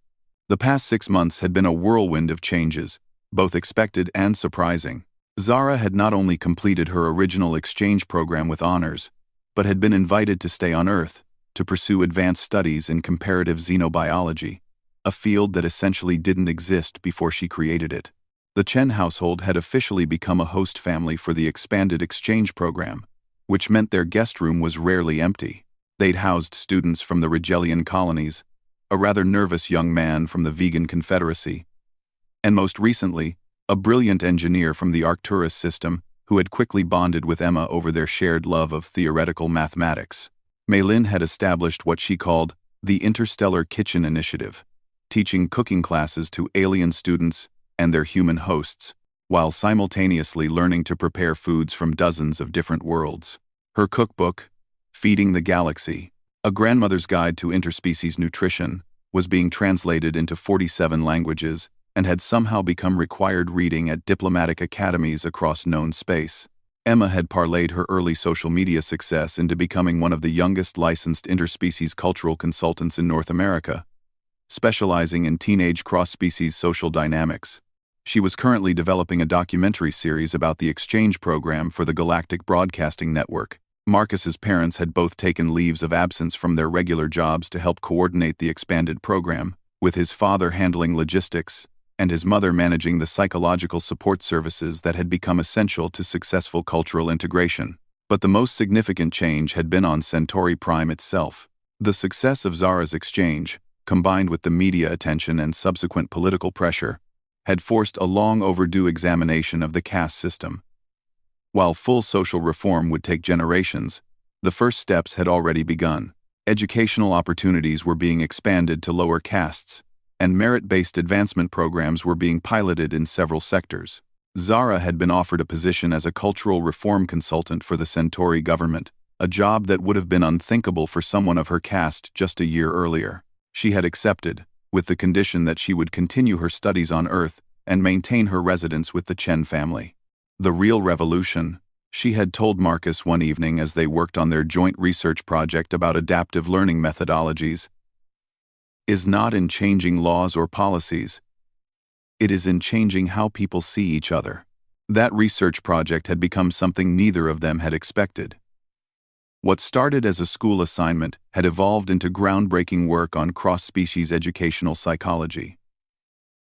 The past 6 months had been a whirlwind of changes, both expected and surprising. Zara had not only completed her original exchange program with honors, but had been invited to stay on Earth to pursue advanced studies in comparative xenobiology, a field that essentially didn't exist before she created it. The Chen household had officially become a host family for the expanded exchange program, which meant their guest room was rarely empty. They'd housed students from the Rigelian colonies, a rather nervous young man from the Vegan Confederacy, and most recently, a brilliant engineer from the Arcturus system who had quickly bonded with Emma over their shared love of theoretical mathematics. Maylin had established what she called the Interstellar Kitchen Initiative, teaching cooking classes to alien students and their human hosts, while simultaneously learning to prepare foods from dozens of different worlds. Her cookbook, Feeding the Galaxy, A Grandmother's Guide to Interspecies Nutrition, was being translated into 47 languages and had somehow become required reading at diplomatic academies across known space. Emma had parlayed her early social media success into becoming one of the youngest licensed interspecies cultural consultants in North America, specializing in teenage cross-species social dynamics. She was currently developing a documentary series about the exchange program for the Galactic Broadcasting Network. Marcus's parents had both taken leaves of absence from their regular jobs to help coordinate the expanded program, with his father handling logistics and his mother managing the psychological support services that had become essential to successful cultural integration. But the most significant change had been on Centauri Prime itself. The success of Zara's exchange, combined with the media attention and subsequent political pressure, had forced a long-overdue examination of the caste system. While full social reform would take generations, the first steps had already begun. Educational opportunities were being expanded to lower castes, and merit-based advancement programs were being piloted in several sectors. Zara had been offered a position as a cultural reform consultant for the Centauri government, a job that would have been unthinkable for someone of her caste just a year earlier. She had accepted, with the condition that she would continue her studies on Earth and maintain her residence with the Chen family. The real revolution, she had told Marcus one evening as they worked on their joint research project about adaptive learning methodologies, is not in changing laws or policies. It is in changing how people see each other. That research project had become something neither of them had expected. What started as a school assignment had evolved into groundbreaking work on cross-species educational psychology.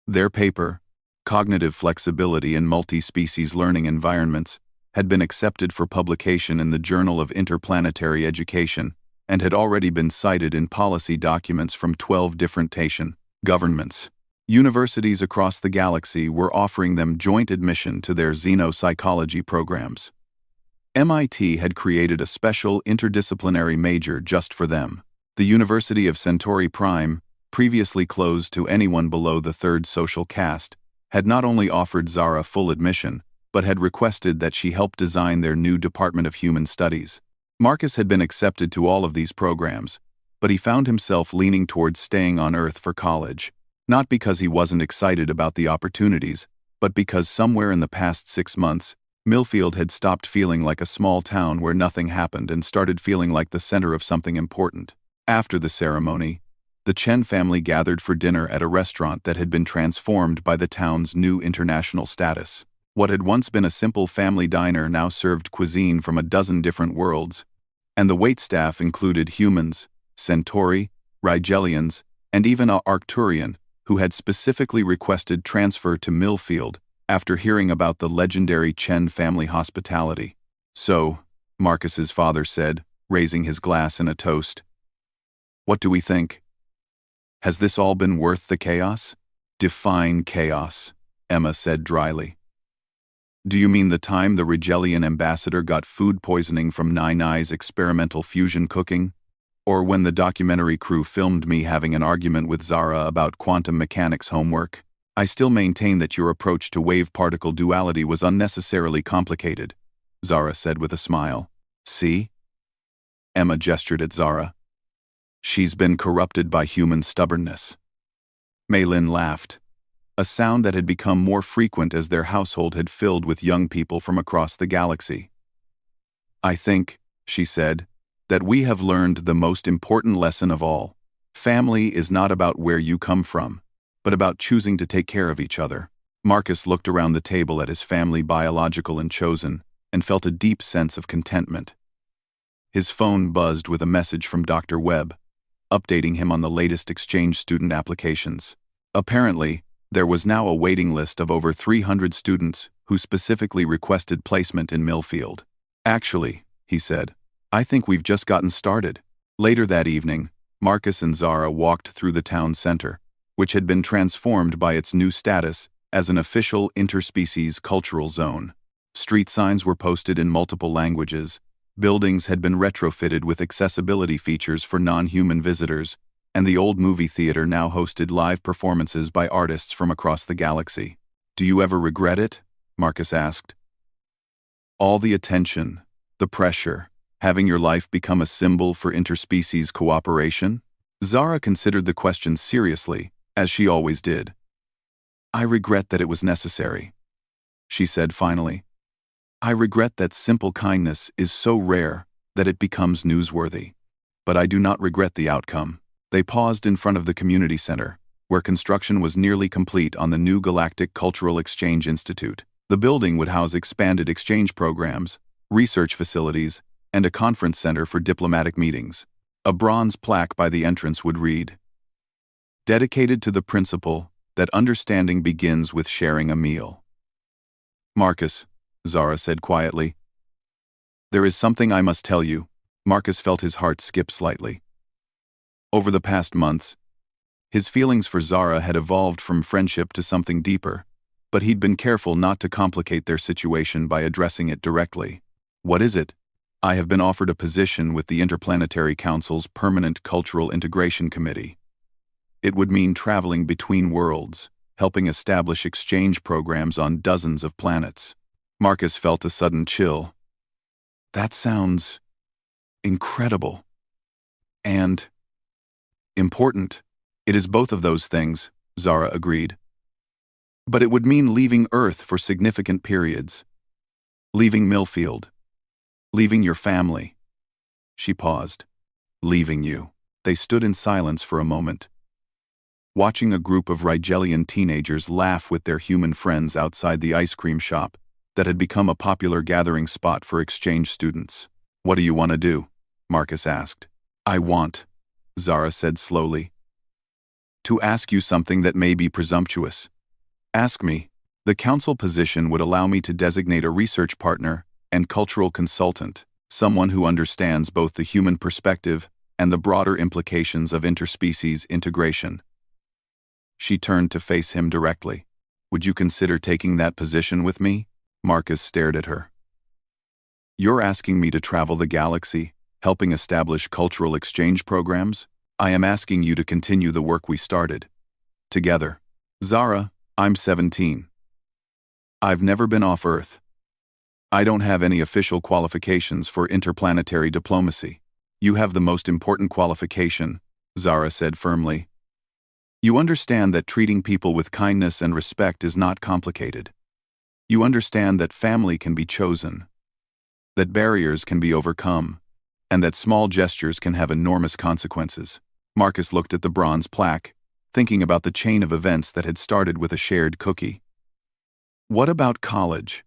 Their paper, Cognitive Flexibility in Multi-Species Learning Environments, had been accepted for publication in the Journal of Interplanetary Education and had already been cited in policy documents from 12 different Asian governments. Universities across the galaxy were offering them joint admission to their xenopsychology programs. MIT had created a special interdisciplinary major just for them. The University of Centauri Prime, previously closed to anyone below the third social caste, had not only offered Zara full admission, but had requested that she help design their new Department of Human Studies. Marcus had been accepted to all of these programs, but he found himself leaning towards staying on Earth for college, not because he wasn't excited about the opportunities, but because somewhere in the past 6 months, Millfield had stopped feeling like a small town where nothing happened and started feeling like the center of something important. After the ceremony, the Chen family gathered for dinner at a restaurant that had been transformed by the town's new international status. What had once been a simple family diner now served cuisine from a dozen different worlds, and the waitstaff included humans, Centauri, Rigelians, and even a Arcturian, who had specifically requested transfer to Millfield after hearing about the legendary Chen family hospitality. "So," Marcus's father said, raising his glass in a toast, "what do we think? Has this all been worth the chaos?" "Define chaos," Emma said dryly. "Do you mean the time the Rigelian ambassador got food poisoning from Nai's experimental fusion cooking? Or when the documentary crew filmed me having an argument with Zara about quantum mechanics homework? I still maintain that your approach to wave-particle duality was unnecessarily complicated," Zara said with a smile. "See?" Emma gestured at Zara. "She's been corrupted by human stubbornness." Maylin laughed, a sound that had become more frequent as their household had filled with young people from across the galaxy. "I think," she said, "that we have learned the most important lesson of all. Family is not about where you come from, but about choosing to take care of each other." Marcus looked around the table at his family, biological and chosen, and felt a deep sense of contentment. His phone buzzed with a message from Dr. Webb, updating him on the latest exchange student applications. Apparently, there was now a waiting list of over 300 students who specifically requested placement in Millfield. "Actually," he said, "I think we've just gotten started." Later that evening, Marcus and Zara walked through the town center, which had been transformed by its new status as an official interspecies cultural zone. Street signs were posted in multiple languages, buildings had been retrofitted with accessibility features for non-human visitors, and the old movie theater now hosted live performances by artists from across the galaxy. "Do you ever regret it?" Marcus asked. "All the attention, the pressure, having your life become a symbol for interspecies cooperation?" Zara considered the question seriously, as she always did. "I regret that it was necessary," she said finally. "I regret that simple kindness is so rare that it becomes newsworthy. But I do not regret the outcome." They paused in front of the community center, where construction was nearly complete on the new Galactic Cultural Exchange Institute. The building would house expanded exchange programs, research facilities, and a conference center for diplomatic meetings. A bronze plaque by the entrance would read, "Dedicated to the principle that understanding begins with sharing a meal." "Marcus," Zara said quietly, "there is something I must tell you." Marcus felt his heart skip slightly. Over the past months, his feelings for Zara had evolved from friendship to something deeper, but he'd been careful not to complicate their situation by addressing it directly. "What is it?" "I have been offered a position with the Interplanetary Council's Permanent Cultural Integration Committee. It would mean traveling between worlds, helping establish exchange programs on dozens of planets. Marcus felt a sudden chill. That sounds incredible. And important. It is both of those things, Zara agreed. But it would mean leaving Earth for significant periods. Leaving Millfield. Leaving your family. She paused. Leaving you. They stood in silence for a moment, watching a group of Rigelian teenagers laugh with their human friends outside the ice cream shop that had become a popular gathering spot for exchange students. What do you want to do? Marcus asked. I want, Zara said slowly, to ask you something that may be presumptuous. Ask me. The council position would allow me to designate a research partner and cultural consultant, someone who understands both the human perspective and the broader implications of interspecies integration. She turned to face him directly. Would you consider taking that position with me? Marcus stared at her. You're asking me to travel the galaxy, helping establish cultural exchange programs? I am asking you to continue the work we started. Together. Zara, I'm 17. I've never been off Earth. I don't have any official qualifications for interplanetary diplomacy. You have the most important qualification, Zara said firmly. You understand that treating people with kindness and respect is not complicated. You understand that family can be chosen, that barriers can be overcome, and that small gestures can have enormous consequences. Marcus looked at the bronze plaque, thinking about the chain of events that had started with a shared cookie. What about college?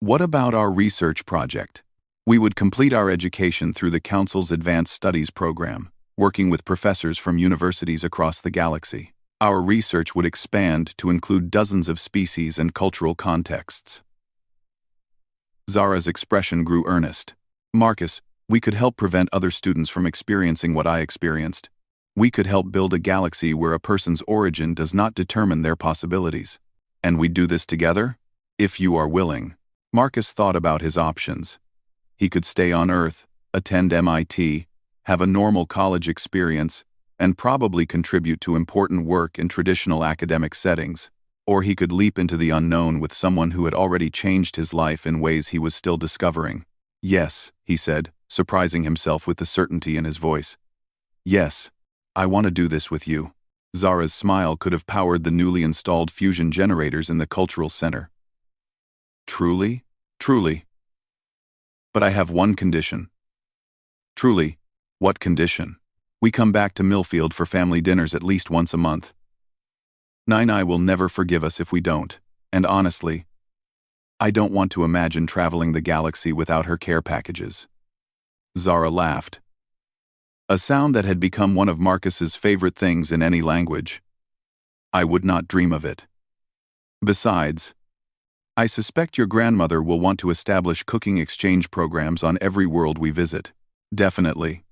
What about our research project? We would complete our education through the Council's Advanced Studies program, working with professors from universities across the galaxy. Our research would expand to include dozens of species and cultural contexts. Zara's expression grew earnest. Marcus, we could help prevent other students from experiencing what I experienced. We could help build a galaxy where a person's origin does not determine their possibilities. And we'd do this together? If you are willing. Marcus thought about his options. He could stay on Earth, attend MIT, have a normal college experience, and probably contribute to important work in traditional academic settings. Or he could leap into the unknown with someone who had already changed his life in ways he was still discovering. Yes, he said, surprising himself with the certainty in his voice. Yes, I want to do this with you. Zara's smile could have powered the newly installed fusion generators in the cultural center. Truly? Truly. But I have one condition. Truly, what condition? We come back to Millfield for family dinners at least once a month. Nine will never forgive us if we don't, and honestly, I don't want to imagine traveling the galaxy without her care packages. Zara laughed. A sound that had become one of Marcus's favorite things in any language. I would not dream of it. Besides, I suspect your grandmother will want to establish cooking exchange programs on every world we visit. Definitely.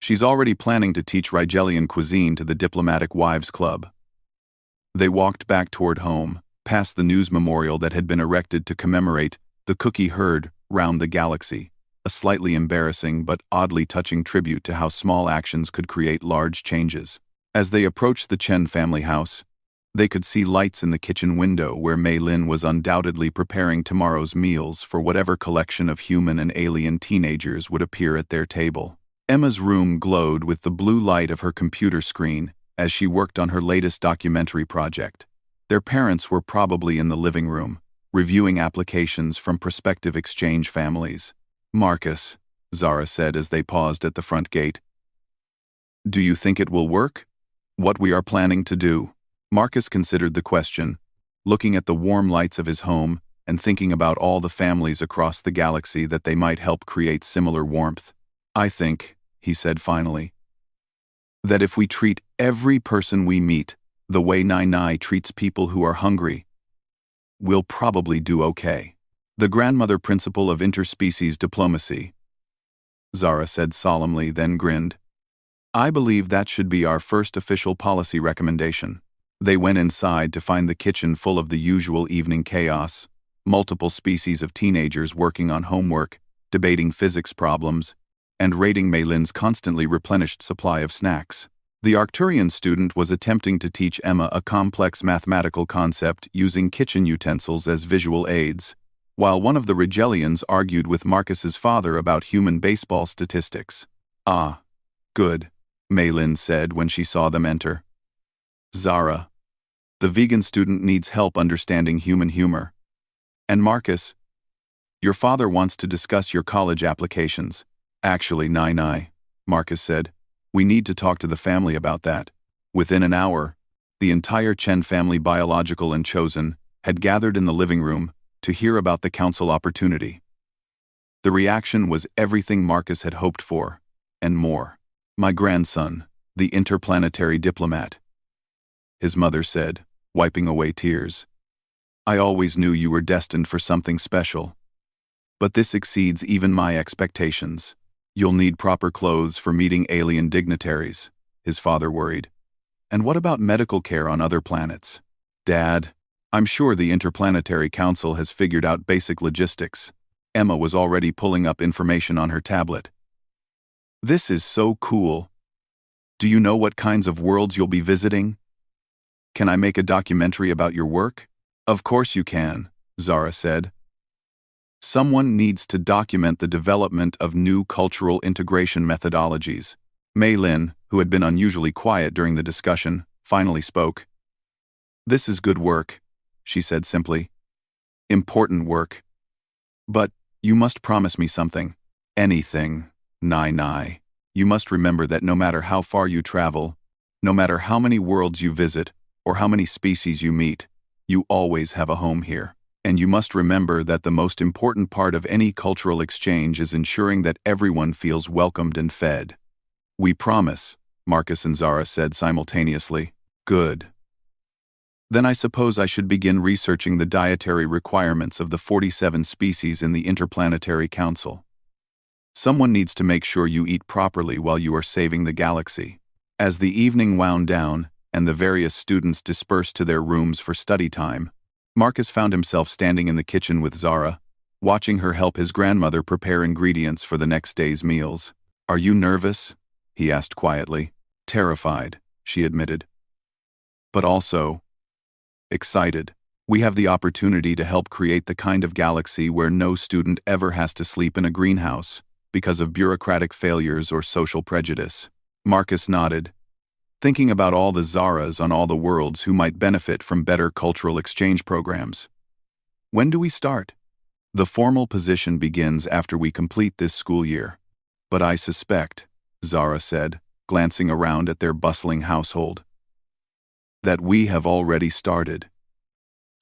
She's already planning to teach Rigelian cuisine to the Diplomatic Wives Club. They walked back toward home, past the news memorial that had been erected to commemorate the cookie herd round the galaxy, a slightly embarrassing but oddly touching tribute to how small actions could create large changes. As they approached the Chen family house, they could see lights in the kitchen window where Mei Lin was undoubtedly preparing tomorrow's meals for whatever collection of human and alien teenagers would appear at their table. Emma's room glowed with the blue light of her computer screen as she worked on her latest documentary project. Their parents were probably in the living room, reviewing applications from prospective exchange families. Marcus, Zara said as they paused at the front gate. Do you think it will work? What we are planning to do? Marcus considered the question, looking at the warm lights of his home and thinking about all the families across the galaxy that they might help create similar warmth. I think, he said finally, that if we treat every person we meet the way Nai treats people who are hungry, we'll probably do okay. The grandmother principle of interspecies diplomacy, Zara said solemnly, then grinned. I believe that should be our first official policy recommendation. They went inside to find the kitchen full of the usual evening chaos, multiple species of teenagers working on homework, debating physics problems, and raiding Mei Lin's constantly replenished supply of snacks. The Arcturian student was attempting to teach Emma a complex mathematical concept using kitchen utensils as visual aids, while one of the Rigelians argued with Marcus's father about human baseball statistics. "Ah, good," Maylin said when she saw them enter. "Zara, the vegan student needs help understanding human humor. And Marcus, your father wants to discuss your college applications." "Actually, Nai," Marcus said. "We need to talk to the family about that." Within an hour, the entire Chen family, biological and chosen, had gathered in the living room to hear about the council opportunity. The reaction was everything Marcus had hoped for, and more. "My grandson, the interplanetary diplomat," his mother said, wiping away tears. "I always knew you were destined for something special. But this exceeds even my expectations. You'll need proper clothes for meeting alien dignitaries," his father worried. "And what about medical care on other planets?" "Dad, I'm sure the Interplanetary Council has figured out basic logistics." Emma was already pulling up information on her tablet. "This is so cool. Do you know what kinds of worlds you'll be visiting? Can I make a documentary about your work?" "Of course you can," Zara said. "Someone needs to document the development of new cultural integration methodologies." Maylin, who had been unusually quiet during the discussion, finally spoke. "This is good work," she said simply. "Important work. But you must promise me something." "Anything, Nai. You must remember that no matter how far you travel, no matter how many worlds you visit, or how many species you meet, you always have a home here. And you must remember that the most important part of any cultural exchange is ensuring that everyone feels welcomed and fed." "We promise," Marcus and Zara said simultaneously. "Good. Then I suppose I should begin researching the dietary requirements of the 47 species in the Interplanetary Council. Someone needs to make sure you eat properly while you are saving the galaxy." As the evening wound down, and the various students dispersed to their rooms for study time, Marcus found himself standing in the kitchen with Zara, watching her help his grandmother prepare ingredients for the next day's meals. "Are you nervous?" he asked quietly. "Terrified," she admitted. "But also excited. We have the opportunity to help create the kind of galaxy where no student ever has to sleep in a greenhouse because of bureaucratic failures or social prejudice." Marcus nodded, thinking about all the Zaras on all the worlds who might benefit from better cultural exchange programs. "When do we start?" "The formal position begins after we complete this school year. But I suspect," Zara said, glancing around at their bustling household, "that we have already started."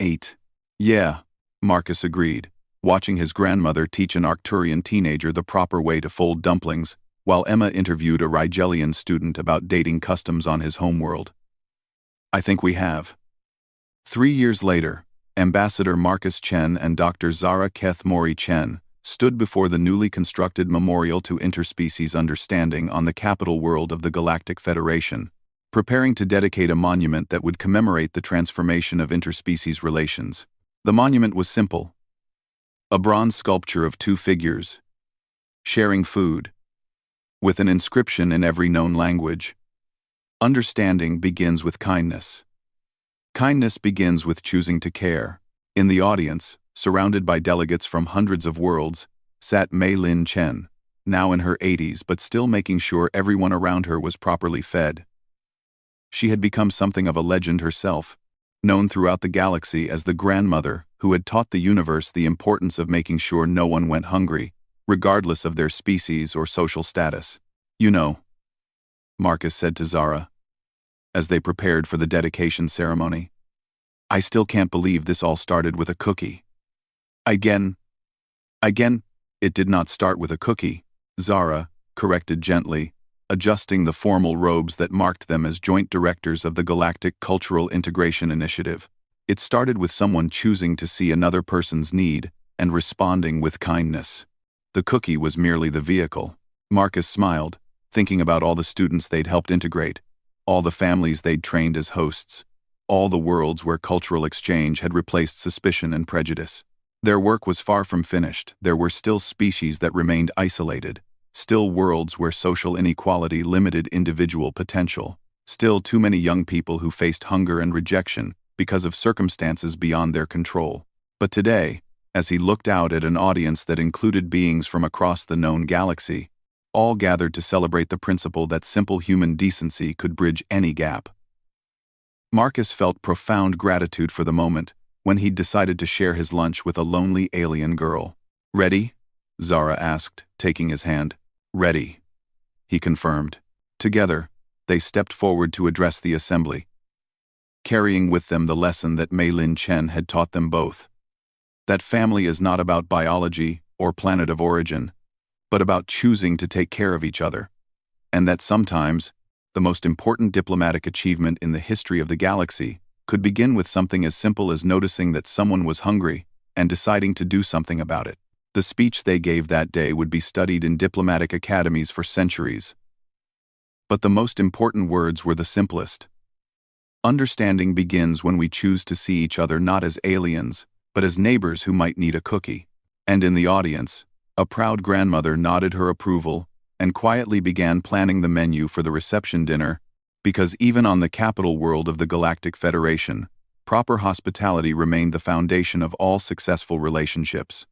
8. "Yeah," Marcus agreed, watching his grandmother teach an Arcturian teenager the proper way to fold dumplings, while Emma interviewed a Rigelian student about dating customs on his homeworld. "I think we have." 3 years later, Ambassador Marcus Chen and Dr. Zara Keth Mori Chen stood before the newly constructed Memorial to Interspecies Understanding on the capital world of the Galactic Federation, preparing to dedicate a monument that would commemorate the transformation of interspecies relations. The monument was simple: a bronze sculpture of 2 figures, sharing food, with an inscription in every known language. "Understanding begins with kindness. Kindness begins with choosing to care." In the audience, surrounded by delegates from hundreds of worlds, sat Mei-Lin Chen, now in her 80s but still making sure everyone around her was properly fed. She had become something of a legend herself, known throughout the galaxy as the grandmother who had taught the universe the importance of making sure no one went hungry, regardless of their species or social status. "You know," Marcus said to Zara, as they prepared for the dedication ceremony, "I still can't believe this all started with a cookie." Again, "It did not start with a cookie," Zara corrected gently, adjusting the formal robes that marked them as joint directors of the Galactic Cultural Integration Initiative. "It started with someone choosing to see another person's need and responding with kindness. The cookie was merely the vehicle." Marcus smiled, thinking about all the students they'd helped integrate, all the families they'd trained as hosts, all the worlds where cultural exchange had replaced suspicion and prejudice. Their work was far from finished. There were still species that remained isolated, still worlds where social inequality limited individual potential. Still too many young people who faced hunger and rejection because of circumstances beyond their control. But today, as he looked out at an audience that included beings from across the known galaxy, all gathered to celebrate the principle that simple human decency could bridge any gap. Marcus felt profound gratitude for the moment when he'd decided to share his lunch with a lonely alien girl. "Ready?" Zara asked, taking his hand. "Ready," he confirmed. Together, they stepped forward to address the assembly, carrying with them the lesson that Mei Lin Chen had taught them both. That family is not about biology or planet of origin, but about choosing to take care of each other. And that sometimes, the most important diplomatic achievement in the history of the galaxy could begin with something as simple as noticing that someone was hungry and deciding to do something about it. The speech they gave that day would be studied in diplomatic academies for centuries. But the most important words were the simplest. Understanding begins when we choose to see each other not as aliens, but as neighbors who might need a cookie. And in the audience, a proud grandmother nodded her approval and quietly began planning the menu for the reception dinner, because even on the capital world of the Galactic Federation, proper hospitality remained the foundation of all successful relationships.